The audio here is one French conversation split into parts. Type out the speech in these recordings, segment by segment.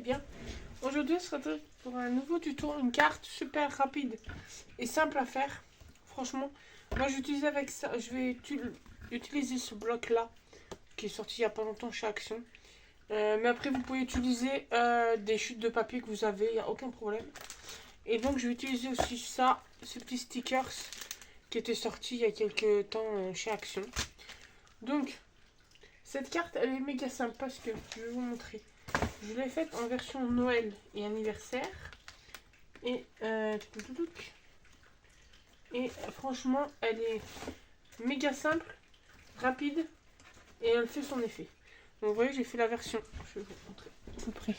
bien. Aujourd'hui, on se retrouve pour un nouveau tuto, une carte super rapide et simple à faire. Franchement, moi j'utilise avec ça, je vais utiliser ce bloc là qui est sorti il n'y a pas longtemps chez Action. Mais après, vous pouvez utiliser des chutes de papier que vous avez, il n'y a aucun problème. Et donc, je vais utiliser aussi ça, ce petit stickers qui était sorti il y a quelques temps chez Action. Donc, cette carte, elle est méga simple parce que je vais vous montrer. Je l'ai faite en version Noël et anniversaire. Et, franchement, elle est méga simple, rapide et elle fait son effet. Donc vous voyez, j'ai fait la version. Je vais vous montrer à peu près.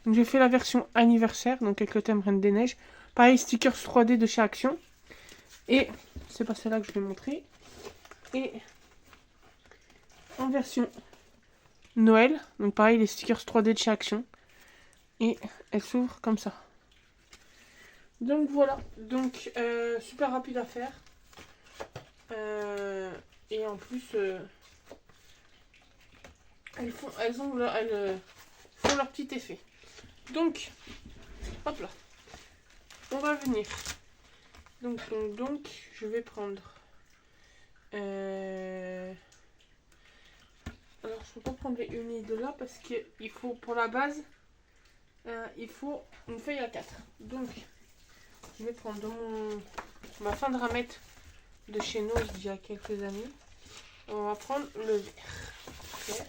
Donc j'ai fait la version anniversaire, donc avec le thème Reine des Neiges. Pareil, stickers 3D de chez Action. Et c'est pas celle-là que je vais montrer. Et en version Noël, donc pareil, les stickers 3D de chez Action. Et elle s'ouvre comme ça. Donc voilà, donc super rapide à faire. Et en plus, elles font leur petit effet. Donc, hop là, on va venir. Donc, je vais prendre. Alors, je ne peux pas prendre les unis de là parce qu'il faut, pour la base, il faut une feuille à 4. Donc, je vais prendre de ma fin de ramette de chez nous il y a quelques années. On va prendre le vert.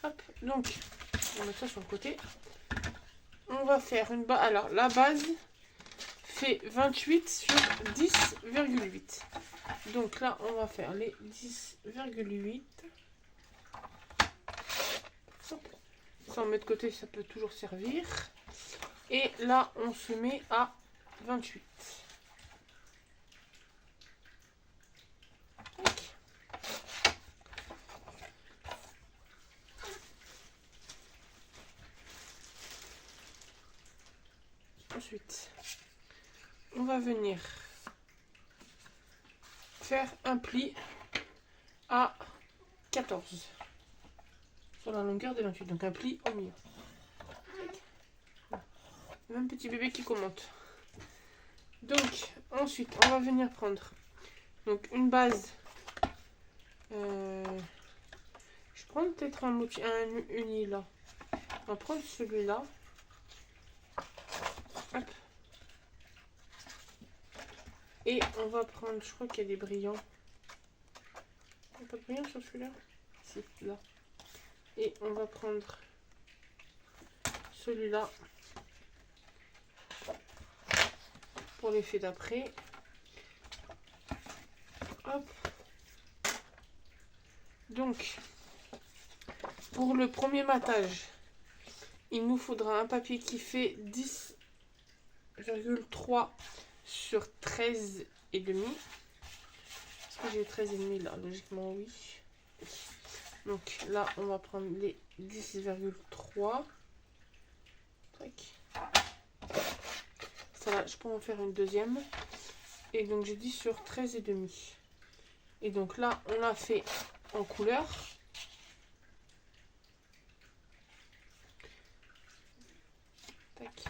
Hop, donc, on va mettre ça sur le côté. On va faire une base. Alors, la base fait 28 sur 10,8. Donc là, on va faire les 10,8. Ça, on met de côté, ça peut toujours servir. Et là, on se met à 28. Ensuite, on va venir faire un pli à 14 sur la longueur des 28. Donc un pli au milieu. Même petit bébé qui commente. Donc, ensuite, on va venir prendre donc une base. Je prends peut-être un uni là. On va prendre celui-là. Hop. Et on va prendre, je crois qu'il y a des brillants. Il n'y a pas de brillants sur celui-là? Si, là. Et on va prendre celui-là pour l'effet d'après. Hop. Donc, pour le premier matage, il nous faudra un papier qui fait 10,3 sur 13,5. Est-ce que j'ai 13,5 là? Logiquement, oui. Donc là, on va prendre les 10,3. Ça là, je peux en faire une deuxième. Et donc, j'ai 10 sur 13,5. Et donc là, on l'a fait en couleur. Tac.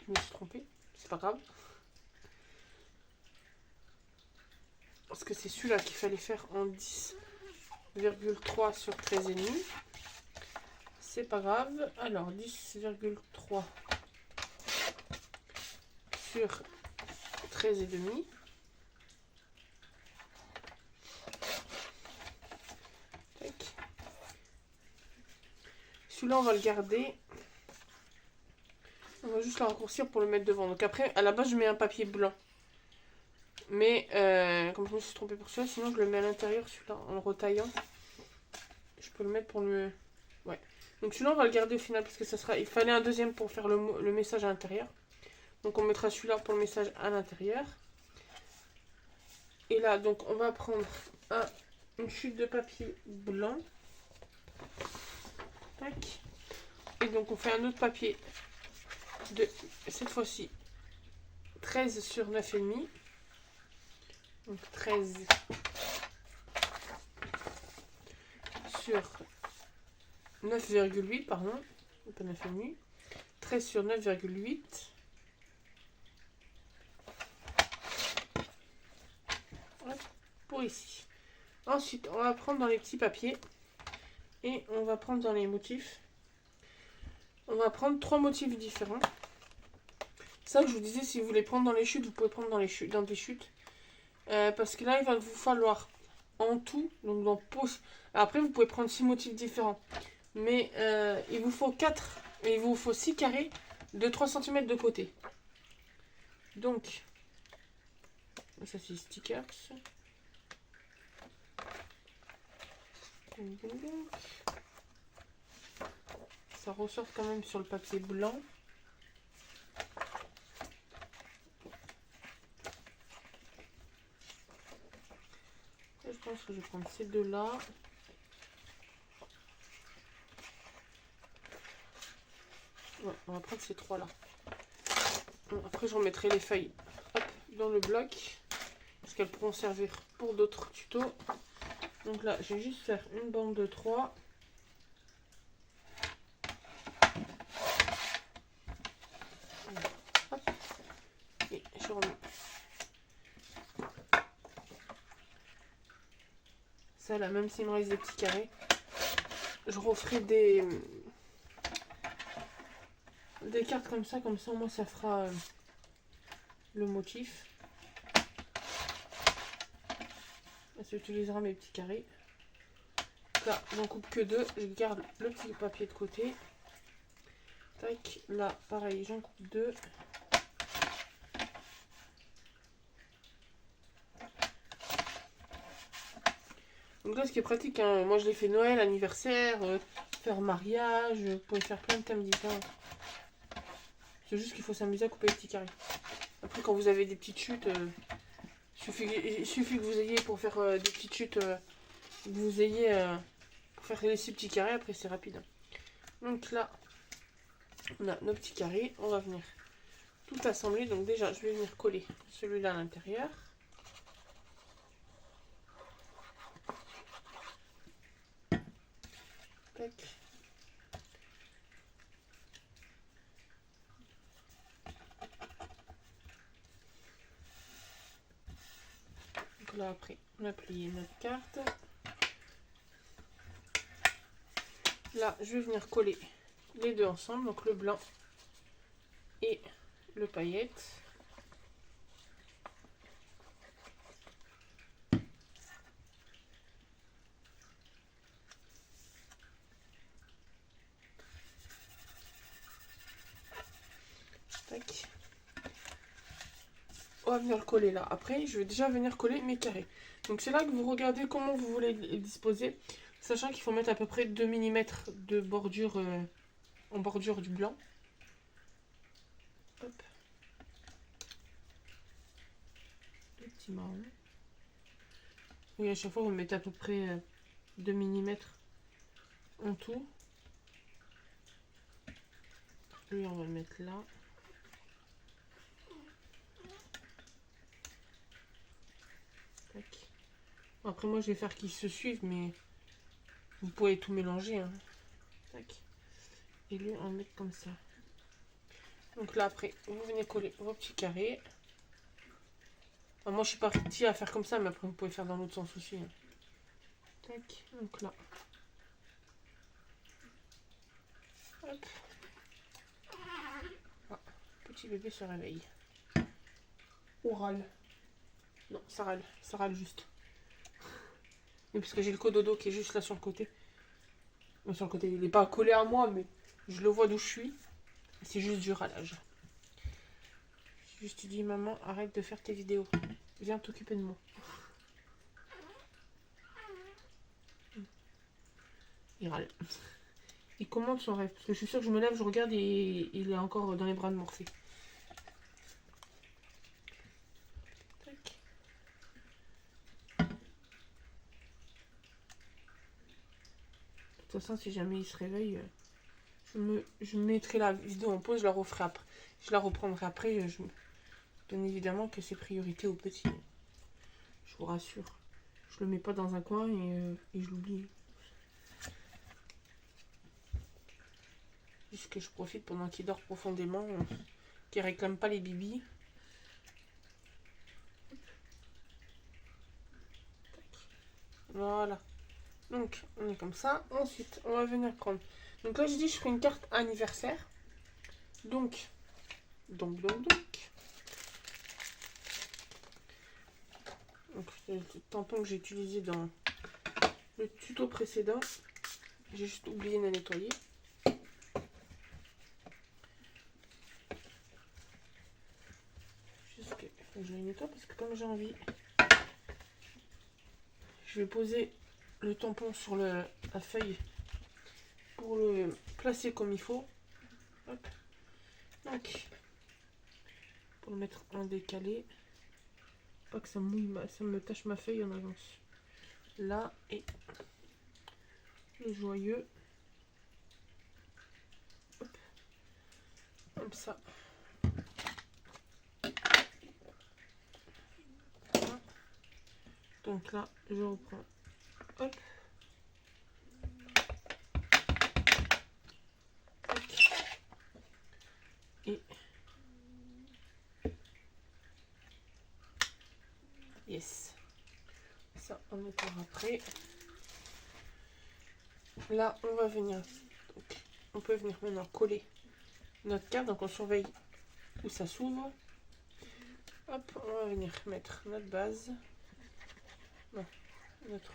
Je me suis trompée, c'est pas grave. Parce que c'est celui-là qu'il fallait faire en 10,3 sur 13,5. C'est pas grave. Alors, 10,3 sur 13,5. Celui-là, on va le garder. On va juste le raccourcir pour le mettre devant. Donc après, à la base, je mets un papier blanc. Mais comme je me suis trompée pour ça, sinon je le mets à l'intérieur, celui-là, en le retaillant. Je peux le mettre pour le... Ouais. Donc celui-là, on va le garder au final, parce que ça sera... Il fallait un deuxième pour faire le message à l'intérieur. Donc on mettra celui-là pour le message à l'intérieur. Et là, donc on va prendre une chute de papier blanc. Tac. Et donc on fait un autre papier de, cette fois-ci, 13 sur 9,5. Donc 13 sur 9,8, pardon, pas 9,5. 13 sur 9,8. Pour ici. Ensuite, on va prendre dans les petits papiers et on va prendre dans les motifs. On va prendre 3 motifs différents. Ça que je vous disais, si vous voulez prendre dans les chutes, vous pouvez prendre dans des chutes. Parce que là, il va vous falloir en tout, donc dans pose. Après, vous pouvez prendre 6 motifs différents. Mais il vous faut 6 carrés de 3 cm de côté. Donc, ça c'est stickers. Ça ressort quand même sur le papier blanc. Et je pense que je vais prendre ces deux-là. Ouais, on va prendre ces trois-là. Après, je remettrai les feuilles dans le bloc. Parce qu'elles pourront servir pour d'autres tutos. Donc là, je vais juste faire une bande de 3. Hop. Et je remets. Ça là, même s'il me reste des petits carrés, je referai des cartes comme ça au moins ça fera le motif. Ça utilisera mes petits carrés. Là, j'en coupe que 2. Je garde le petit papier de côté. Tac, là, pareil, j'en coupe 2. Donc là, ce qui est pratique, hein, moi je l'ai fait Noël, anniversaire, faire mariage, vous pouvez faire plein de thèmes différents. C'est juste qu'il faut s'amuser à couper les petits carrés. Après, quand vous avez des petites chutes, il suffit que vous ayez pour faire des petites chutes, vous ayez pour faire les 6 petits carrés, après c'est rapide. Donc là, on a nos petits carrés, on va venir tout assembler. Donc déjà, je vais venir coller celui-là à l'intérieur. Tac. Donc là, après, on a plié notre carte. Là, je vais venir coller les deux ensemble, donc le blanc et le paillette. Tac. On va venir le coller là. Après, je vais déjà venir coller mes carrés. Donc c'est là que vous regardez comment vous voulez les disposer, sachant qu'il faut mettre à peu près 2 mm de bordure en bordure du blanc. Hop. Le petit marron. Oui, à chaque fois, vous mettez à peu près 2 mm en tout. Lui, on va le mettre là. Tac. Après, moi, je vais faire qu'ils se suivent, mais vous pouvez tout mélanger. Hein. Tac. Et lui, on va le mettre comme ça. Donc là, après, vous venez coller vos petits carrés. Enfin, moi, je suis partie à faire comme ça, mais après, vous pouvez faire dans l'autre sens aussi. Hein. Tac. Donc là. Hop. Ah, petit bébé se réveille. Ou râle. Non, ça râle juste. Mais parce que j'ai le cododo qui est juste là sur le côté. Non, sur le côté, il n'est pas collé à moi, mais je le vois d'où je suis. C'est juste du râlage. Juste dis maman, arrête de faire tes vidéos. Viens t'occuper de moi. Il râle. Il commande son rêve. Parce que je suis sûre que je me lève, je regarde et il est encore dans les bras de Morphée. Tac. De toute façon, si jamais il se réveille, je mettrai la vidéo en pause, je la referai après. Je la reprendrai après. Bien évidemment que c'est priorité au petit. Je vous rassure. Je le mets pas dans un coin et je l'oublie. Juste que je profite pendant qu'il dort profondément. Qu'il réclame pas les bibis. Voilà. Donc, on est comme ça. Ensuite, on va venir prendre. Donc là, je dis, je ferai une carte anniversaire. Donc. Donc, le tampon que j'ai utilisé dans le tuto précédent. J'ai juste oublié de la nettoyer. Juste que je la nettoie parce que comme j'ai envie, je vais poser le tampon sur la feuille pour le placer comme il faut. Hop. Donc, pour le mettre en décalé. Pas que ça mouille, ça me tâche ma feuille en avance. Là, et le joyeux. Hop. Comme ça. Voilà. Donc là, je reprends. Hop. Et yes. Ça, on mettra après. Là, on va venir. Donc, on peut venir maintenant coller notre carte. Donc, on surveille où ça s'ouvre. Hop, on va venir mettre notre base. Non, notre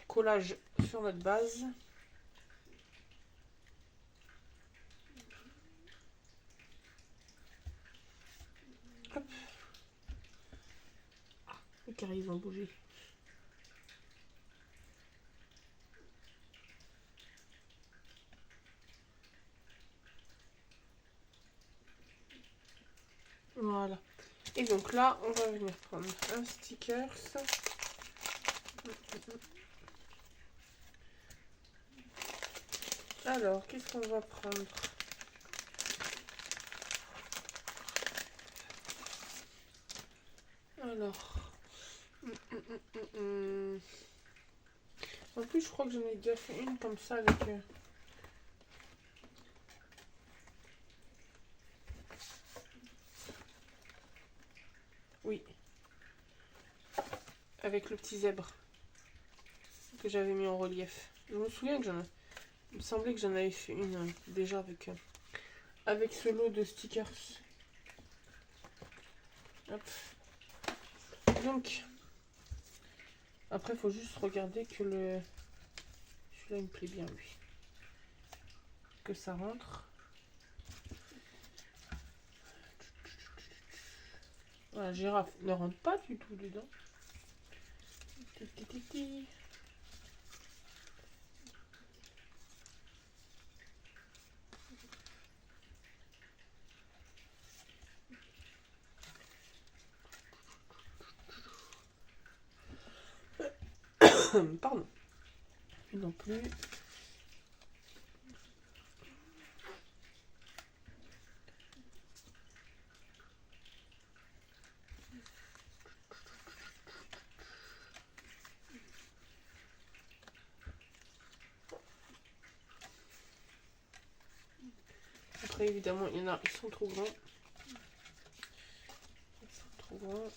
collage sur notre base. Hop. Les carrés, ils vont bouger. Voilà. Et donc là, on va venir prendre un sticker. Alors, qu'est-ce qu'on va prendre? Alors. En plus, je crois que j'en ai déjà fait une comme ça avec... Oui. Avec le petit zèbre. Que j'avais mis en relief. Je me souviens que il me semblait que j'en avais fait une déjà avec ce lot de stickers. Hop. Donc, après, il faut juste regarder que celui-là, il me plaît bien, lui. Que ça rentre. Voilà, girafe ne rentre pas du tout dedans. Pardon. Non plus. Après, évidemment, il y en a, ils sont trop grands. Ils sont trop grands.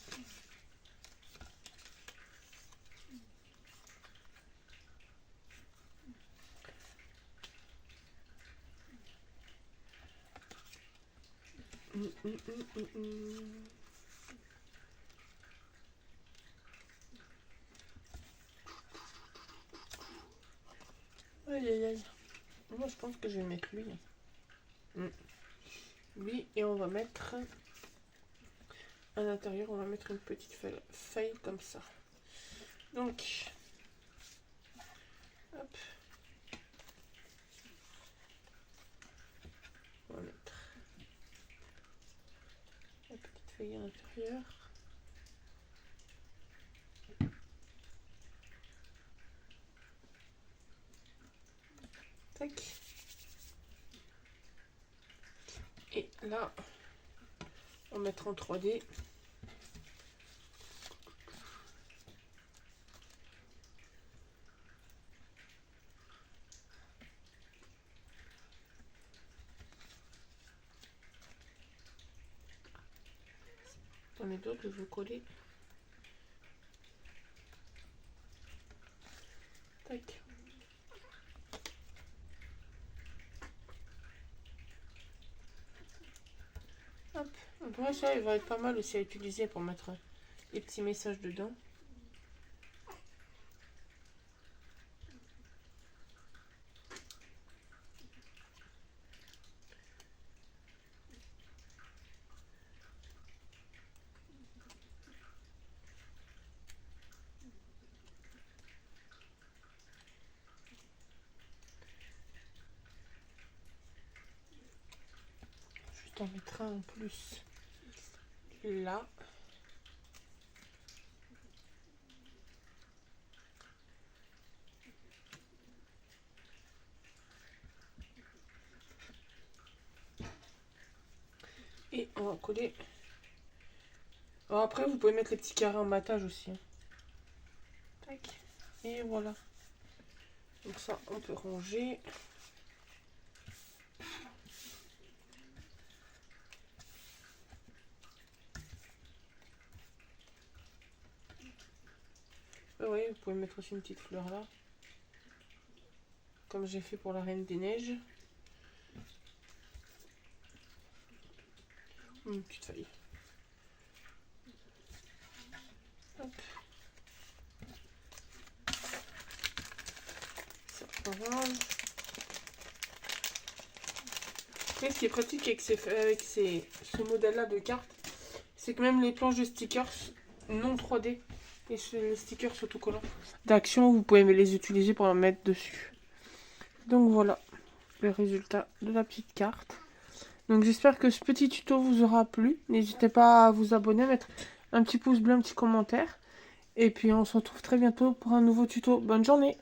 Aïe aïe aïe. Moi je pense que je vais mettre lui. Lui, et on va mettre à l'intérieur, on va mettre une petite feuille comme ça. Donc, hop. On va mettre la petite feuille à l'intérieur. Tac. Et là, on va mettre en 3D. J'en ai d'autres que je veux coller. Tac. Hop. Après ça, il va être pas mal aussi à utiliser pour mettre les petits messages dedans. Je t'en mettrai en plus là. Et on va coller. Alors après, vous pouvez mettre les petits carrés en matage aussi. Hein. Tac. Et voilà. Donc ça, on peut ranger. Oui, vous pouvez mettre aussi une petite fleur là. Comme j'ai fait pour la Reine des Neiges. Une petite feuille. Hop. Ça, on range. Après, ce qui est pratique avec ce modèle-là de carte, c'est que même les planches de stickers non 3D et les stickers autocollants d'action, vous pouvez les utiliser pour en mettre dessus. Donc voilà le résultat de la petite carte. Donc j'espère que ce petit tuto vous aura plu. N'hésitez pas à vous abonner, à mettre un petit pouce bleu, un petit commentaire. Et puis on se retrouve très bientôt pour un nouveau tuto. Bonne journée!